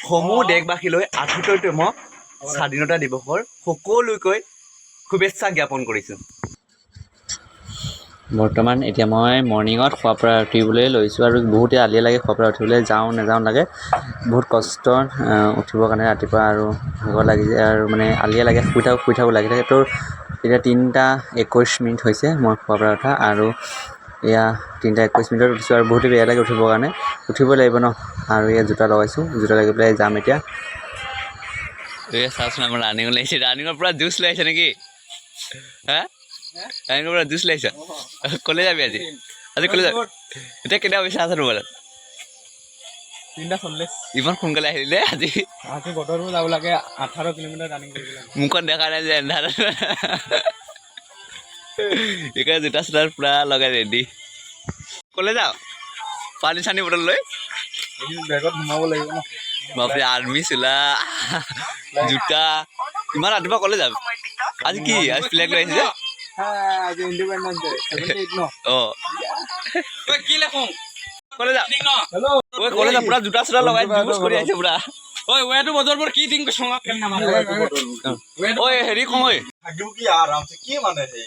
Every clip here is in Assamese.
সমূহ দেশবাসীলৈ ৭৮তম স্বাধীনতা দিৱসৰ সকলোকৈ শুভেচ্ছা জ্ঞাপন কৰিছোঁ। বৰ্তমান এতিয়া মই মৰ্ণিঙত খোৱাৰ পৰা উঠিবলৈ লৈছোঁ আৰু বহুতে আলিয়ে লাগে খোৱাৰ পৰা উঠিবলৈ যাওঁ লাগে বহুত কষ্ট উঠিবৰ কাৰণে ৰাতিপুৱা আৰু ভাগৰ লাগি যায় আৰু মানে আলিয়ে লাগে শুই থাকোঁ লাগি থাকে। তো এতিয়া ৩:২১ হৈছে মই খোৱাৰ পৰা উঠা আৰু এয়া ৩:২১ উঠিছোঁ আৰু বহুতে বেয়া লাগে উঠিবৰ কাৰণে উঠিবই লাগিব ন। আৰু এয়া জোতা লগাইছোঁ, জোতা লাগি পেলাই যাম এতিয়া। এই চাওঁচোন আমাৰ ৰানিং ওলাইছে, ৰানিঙৰ পৰা জুচ লৈ আহিছে নেকি? হা ৰানিঙৰ পৰা জুচ লাগিছে। ক'লৈ যাবি আজি ক'লৈ যাবি? এতিয়া কেতিয়া পইচা আছে তোমাৰ? 3:40 ইমান সোনকালে আহিলে আজি বতৰটো যাব লাগে 18 কিলোমিটাৰ ৰানিং কৰিব লাগে। মুখত দেখা নাই যে এন্ধাৰ সেইকাৰণে জোতা চোতা পুৰা লগাই ৰেডি। ক'লৈ যাওঁ? পানী চানী বটল লৈ বেগত সোমাব লাগিব ন। বাপৰে আৰ্মি চোলা জোতা ইমান ৰাতিপুৱা ক'লৈ যাবি? আজি কি আজি ফ্লেগ লৈ আহিছে যে? আজি ইণ্ডিপেণ্ডেন্স ডে 78 ন। ঐ কি লেখোঁ? ক'লৈ যাওঁ? ঐ ক'লৈ যাওঁ? পুৰা জোতা চোতা লগাই জুচ কৰি আহিছে পুৰা। ঐ ৱেটো বতৰবোৰ কি দিন কৈছোঁ ঐ হেৰি কওঁ ঐ কি আৰামছে কি মানে হে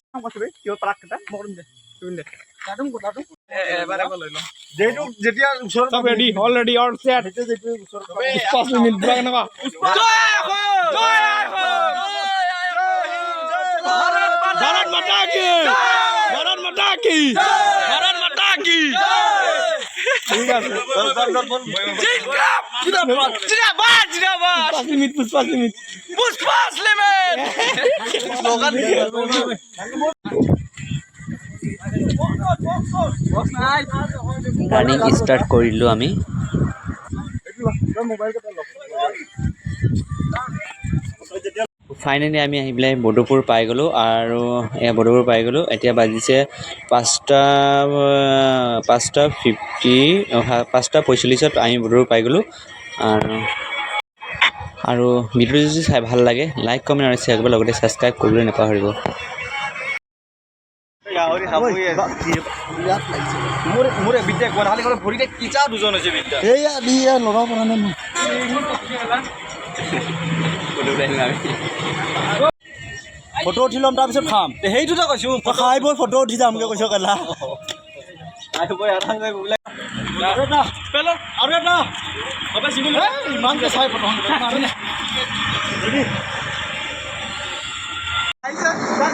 কিয় প্ৰাক কেটা মৰম দে তুই দে কাটুম কোটাটো এবাৰ লৈ ল যেটো যেতিয়া ওচৰ সব ৰেডি অলৰেডি অল সেট যেটো ওচৰ 5 মিনিট ব্ৰেক নকা ভাৰত মাতা কি ভাৰত মাতা কি ভাৰত মাতা কি ঠিক আছে জিন্দাবাদ 5 minute Pushpa limit slogan running start কৰিলোঁ আমি। ফাইনেলি আমি আহি পেলাই বদৌপুৰ পাই গ'লোঁ আৰু বদৌপুৰ পাই গ'লোঁ। এতিয়া বাজিছে 5:45 আমি বদৌপুৰ পাই গ'লোঁ। আৰু ভিডিঅ'টো যদি চাই ভাল লাগে লাইক কমেণ্ট আৰু শ্বেয়াৰ কৰিব, লগতে ছাবস্ক্ৰাইব কৰিবলৈ নাপাহৰিব। মোৰে বিদ্যা গধালি ঘৰত ভৰিতে কিচা দুজন হৈছে বিদ্যা এইয়া দিয়া লৰা পৰা নাই ফটো উঠি ল'ম তাৰপিছত খাম সেইটোতে কৈছো খাই বৈ ফটো উঠি যামগে কৈছ কেলা ইমানকে চাই ফটো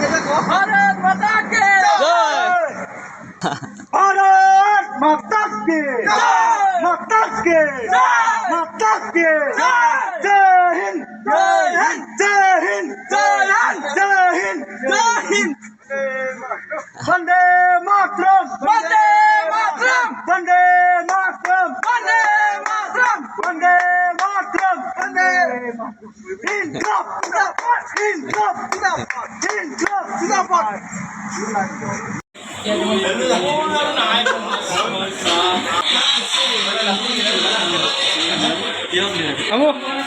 भारत माता की माता की माता की जय हिंद जय हिंद जय हिंद जय हिंद जय हिंद जय हिंद वंदे मातरम वंदे मातरम वंदे मातरम वंदे मातरम वंदे मातरम वंदे हिंद हिंद हिंद जिंदाबाद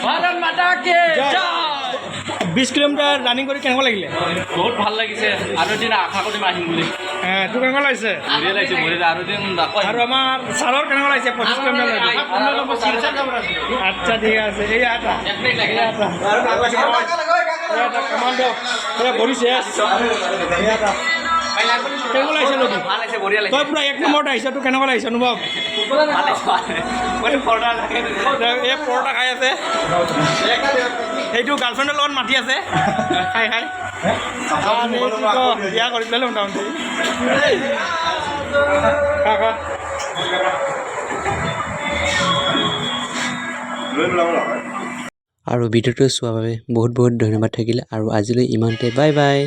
ভাৰত মাতা কি 20 কিলোমিটাৰ ৰানিং কৰি কেনেকুৱা লাগিলে? বহুত ভাল লাগিছে আৰু এদিন আশা কৰিম আহিম বুলি। তোৰ কেনেকুৱা লাগিছে? বঢ়িয়া লাগিছে বঢ়িয়া আৰু এদিন আৰু আমাৰ ছাৰৰ কেনেকুৱা লাগিছে? 25 কিলোমিটাৰ আচ্ছা ঠিক আছে এইয়া এটা কমাণ্ডো ভৰিছে কেনেকুৱা লাগিছে নদী? ভাল লাগিছে বঢ়িয়া লাগিছে। তই পুৰা 1 নম্বৰত আহিছ, তোৰ কেনেকুৱা লাগিছে অনুভৱ? এই পৰঠা খাই আছে, সেইটো গাৰ্লফ্ৰেণ্ডৰ লগত মাতি আছে খাই বিয়া কৰি পেলাম মোটামুটি আৰু ভিডিঅ'টো চোৱাৰ বাবে বহুত ধন্যবাদ থাকিলে আৰু আজিলৈ ইমানতে বাই বাই।